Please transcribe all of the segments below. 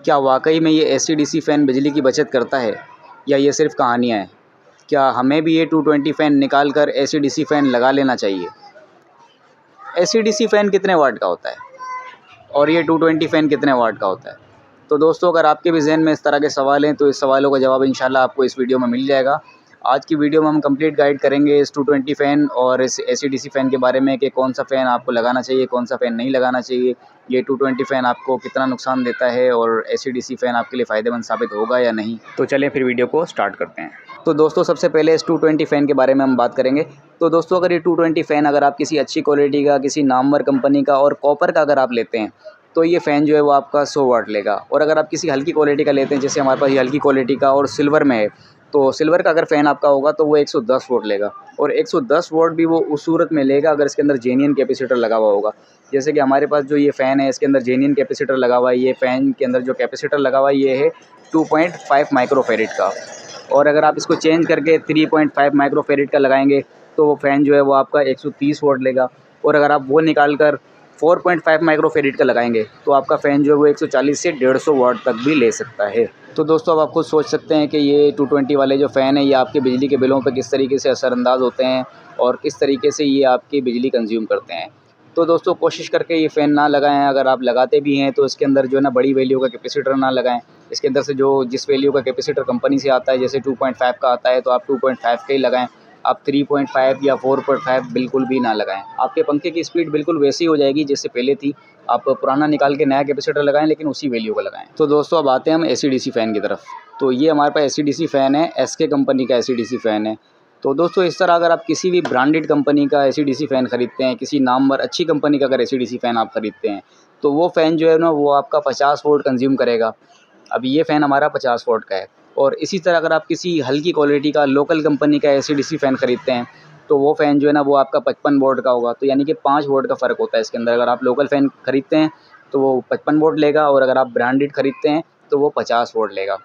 क्या वाकई में ये AC/DC फ़ैन बिजली की बचत करता है या ये सिर्फ कहानियाँ हैं? क्या हमें भी ये 220 फ़ैन निकाल कर AC/DC फ़ैन लगा लेना चाहिए? AC/DC फ़ैन कितने वाट का होता है और ये 220 फ़ैन कितने वाट का होता है? तो दोस्तों, अगर आपके भी ज़हन में इस तरह के सवाल हैं तो इस सवालों का जवाब इंशाल्लाह आपको इस वीडियो में मिल जाएगा। आज की वीडियो में हम कंप्लीट गाइड करेंगे इस 220 फ़ैन और इस AC/DC फ़ैन के बारे में कि कौन सा फ़ैन आपको लगाना चाहिए, कौन सा फ़ैन नहीं लगाना चाहिए। ये 220 फ़ैन आपको कितना नुकसान देता है और AC/DC फ़ैन आपके लिए फ़ायदेमंद साबित होगा या नहीं। तो चलिए फिर वीडियो को स्टार्ट करते हैं। तो दोस्तों, सबसे पहले इस 220 फ़ैन के बारे में हम बात करेंगे। तो दोस्तों, अगर ये 220 फ़ैन अगर आप किसी अच्छी क्वालिटी का, किसी नामवर कंपनी का और कॉपर का अगर आप लेते हैं तो ये फ़ैन जो है वो आपका 100 वाट लेगा। और अगर आप किसी हल्की क्वालिटी का लेते हैं, जैसे हमारे पास ये हल्की क्वालिटी का और सिल्वर में है, तो सिल्वर का अगर फ़ैन आपका होगा तो वो 110 वोल्ट लेगा। और 110 वोल्ट भी वो उस सूरत में लेगा अगर इसके अंदर जेन्युइन कैपेसिटर लगा हुआ होगा। जैसे कि हमारे पास जो ये फ़ैन है इसके अंदर जेन्युइन कैपेसिटर लगा हुआ है। ये फ़ैन के अंदर जो कैपेसिटर लगा हुआ है ये है 2.5 माइक्रोफैराड का। और अगर आप इसको चेंज करके 3.5 माइक्रोफैराड का लगाएंगे तो वो फ़ैन जो है वो आपका 130 वोल्ट लेगा। और अगर आप वो निकाल कर 4.5 माइक्रोफैराड का लगाएंगे तो आपका फ़ैन जो है वो 140 से 150 वाट तक भी ले सकता है। तो दोस्तों, अब आप खुद सोच सकते हैं कि ये 220 वाले जो फ़ैन है ये आपके बिजली के बिलों पर किस तरीके से असरअंदाज होते हैं और किस तरीके से ये आपकी बिजली कंज्यूम करते हैं। तो दोस्तों, कोशिश करके ये फ़ैन ना लगाएं। अगर आप लगाते भी हैं तो इसके अंदर जो है ना बड़ी वैल्यू का कैपेसिटर ना लगाएं। इसके अंदर से जो जिस वैल्यू का कैपेसिटर कंपनी से आता है, जैसे 2.5 का आता है तो आप 2.5 का ही लगाएं। आप 3.5 या 4.5 बिल्कुल भी ना लगाएं। आपके पंखे की स्पीड बिल्कुल वैसी हो जाएगी जैसे पहले थी। आप पुराना निकाल के नया कैपेसिटर लगाएं लेकिन उसी वैल्यू का लगाएं। तो दोस्तों, अब आते हैं हम AC/DC फ़ैन की तरफ। तो ये हमारे पास AC/DC फ़ैन है, SK कंपनी का AC/DC फ़ैन है। तो दोस्तों, इस तरह अगर आप किसी भी ब्रांडेड कंपनी का AC/DC फ़ैन ख़रीदते हैं, किसी नामवर अच्छी कंपनी का अगर AC/DC फ़ैन आप ख़रीदते हैं तो वो फ़ैन जो है ना वो आपका 50 वोल्ट कंज्यूम करेगा। अब ये फ़ैन हमारा 50 वोल्ट का है। और इसी तरह अगर आप किसी हल्की क्वालिटी का लोकल कंपनी का AC/DC फ़ैन ख़रीदते हैं तो वो फ़ैन जो है ना वो आपका 55 वोल्ट का होगा। तो यानी कि 5 वोल्ट का फ़र्क होता है इसके अंदर। अगर आप लोकल फ़ैन ख़रीदते हैं तो वो 55 वोल्ट लेगा और अगर आप ब्रांडेड ख़रीदते हैं तो वो 50 वोल्ट लेगा।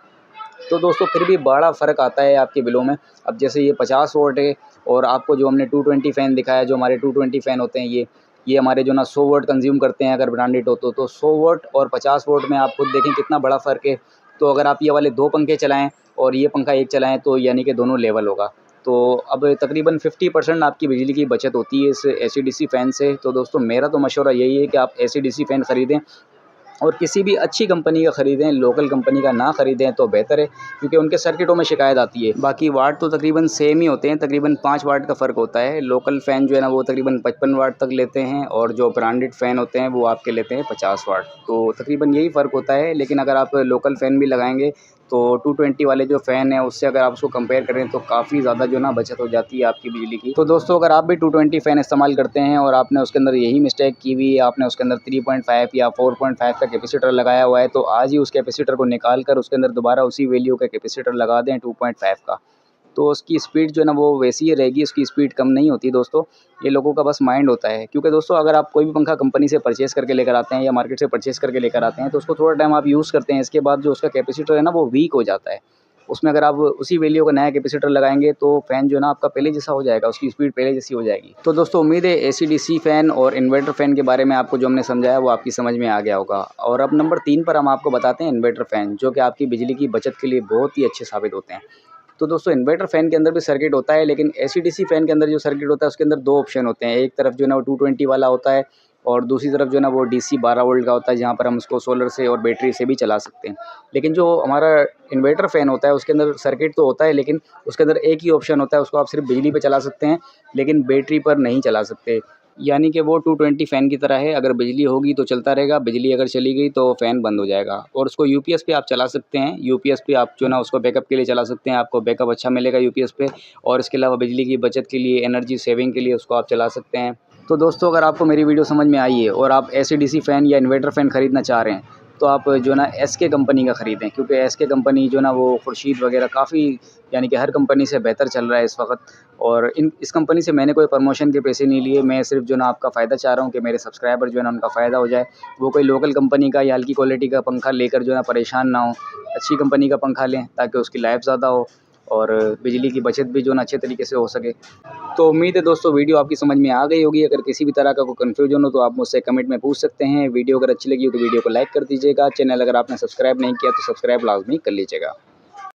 तो दोस्तों, फिर भी बड़ा फ़र्क आता है आपके बिलों में। अब जैसे ये 50 वोल्ट है और आपको जो हमने 220 फ़ैन दिखाया, जो हमारे 220 फ़ैन होते हैं ये हमारे जो ना 100 वोल्ट कंज्यूम करते हैं अगर ब्रांडेड हो तो 100 वोल्ट और 50 वोल्ट में आप खुद देखें कितना बड़ा फ़र्क है। तो अगर आप ये वाले 2 पंखे चलाएँ और ये पंखा 1 चलाएँ तो यानी कि दोनों लेवल होगा। तो अब तकरीबन 50% आपकी बिजली की बचत होती है इस AC/DC फ़ैन से। तो दोस्तों, मेरा तो मशवरा यही है कि आप AC/DC फ़ैन ख़रीदें और किसी भी अच्छी कंपनी का ख़रीदें, लोकल कंपनी का ना ख़रीदें तो बेहतर है, क्योंकि उनके सर्किटों में शिकायत आती है। बाकी वाट तो तकरीबन सेम ही होते हैं, तकरीबन 5 वाट का फ़र्क होता है। लोकल फ़ैन जो है ना वो तकरीबन 55 वाट तक लेते हैं और जो ब्रांडेड फ़ैन होते हैं वो आपके लेते हैं 50 वाट। तो तकरीबन यही फ़र्क होता है। लेकिन अगर आप लोकल फ़ैन भी लगाएंगे तो 220 वाले जो फ़ैन है उससे अगर आप उसको कंपेयर करें तो काफ़ी ज़्यादा जो ना बचत हो जाती है आपकी बिजली की। तो दोस्तों, अगर आप भी 220 फ़ैन इस्तेमाल करते हैं और आपने उसके अंदर यही मिस्टेक की हुई है, आपने उसके अंदर 3.5 या 4.5 का कैपेसिटर लगाया हुआ है, तो आज ही उस कैपेसिटर को निकाल कर उसके अंदर दोबारा उसी वैल्यू का कैपेसिटर लगा दें 2.5 का। तो उसकी स्पीड जो है ना वो वैसी ही रहेगी, उसकी स्पीड कम नहीं होती दोस्तों। ये लोगों का बस माइंड होता है। क्योंकि दोस्तों, अगर आप कोई भी पंखा कंपनी से परचेज़ करके लेकर आते हैं या मार्केट से परचेज़ करके लेकर आते हैं तो उसको थोड़ा टाइम आप यूज़ करते हैं, इसके बाद जो उसका कैपेसिटर है ना वो वीक हो जाता है। उसमें अगर आप उसी वैल्यू का नया कैपेसिटर लगाएंगे तो फ़ैन जो है ना आपका पहले जैसा हो जाएगा, उसकी स्पीड पहले जैसी हो जाएगी। तो दोस्तों, उम्मीद है AC/DC फ़ैन और इन्वर्टर फ़ैन के बारे में आपको जो हमने समझाया वो आपकी समझ में आ गया होगा। और अब नंबर 3 पर हम आपको बताते हैं इन्वर्टर फ़ैन, जो कि आपकी बिजली की बचत के लिए बहुत ही अच्छे साबित होते हैं। तो दोस्तों, इन्वर्टर फ़ैन के अंदर भी सर्किट होता है, लेकिन AC/DC फ़ैन के अंदर जो सर्किट होता है उसके अंदर 2 ऑप्शन होते हैं। एक तरफ जो है ना वो 220 वाला होता है और दूसरी तरफ जो है ना वो DC 12 वोल्ट का होता है, जहाँ पर हम उसको सोलर से और बैटरी से भी चला सकते हैं। लेकिन जो हमारा इन्वर्टर फ़ैन होता है उसके अंदर सर्किट तो होता है, लेकिन उसके अंदर एक ही ऑप्शन होता है, उसको आप सिर्फ बिजली पे चला सकते हैं लेकिन बैटरी पर नहीं चला सकते। यानी कि वो 220 फ़ैन की तरह है, अगर बिजली होगी तो चलता रहेगा, बिजली अगर चली गई तो फ़ैन बंद हो जाएगा। और उसको UPS पे आप चला सकते हैं, UPS पे आप जो है ना उसको बैकअप के लिए चला सकते हैं, आपको बैकअप अच्छा मिलेगा UPS पे। और इसके अलावा बिजली की बचत के लिए, एनर्जी सेविंग के लिए उसको आप चला सकते हैं। तो दोस्तों, अगर आपको मेरी वीडियो समझ में आई है और आप AC/DC फ़ैन या इन्वर्टर फ़ैन ख़रीदना चाह रहे हैं तो आप जो है ना SK कंपनी का ख़रीदें, क्योंकि SK कंपनी जो है ना वो खुर्शीद वगैरह काफ़ी यानी कि हर कंपनी से बेहतर चल रहा है इस वक्त। और इस कंपनी से मैंने कोई प्रमोशन के पैसे नहीं लिए, मैं सिर्फ जो ना आपका फ़ायदा चाह रहा हूँ कि मेरे सब्सक्राइबर जो है ना उनका फ़ायदा हो जाए। वो कोई लोकल कंपनी का या हल्की क्वालिटी का पंखा लेकर जो है ना परेशान ना हो, अच्छी कंपनी का पंखा लें ताकि उसकी लाइफ ज़्यादा हो और बिजली की बचत भी जो ना अच्छे तरीके से हो सके। तो उम्मीद है दोस्तों वीडियो आपकी समझ में आ गई होगी। अगर किसी भी तरह का कोई कन्फ्यूजन हो तो आप मुझसे कमेंट में पूछ सकते हैं। वीडियो अगर अच्छी लगी हो तो वीडियो को लाइक कर दीजिएगा। चैनल अगर आपने सब्सक्राइब नहीं किया तो सब्सक्राइब लाजमी कर लीजिएगा।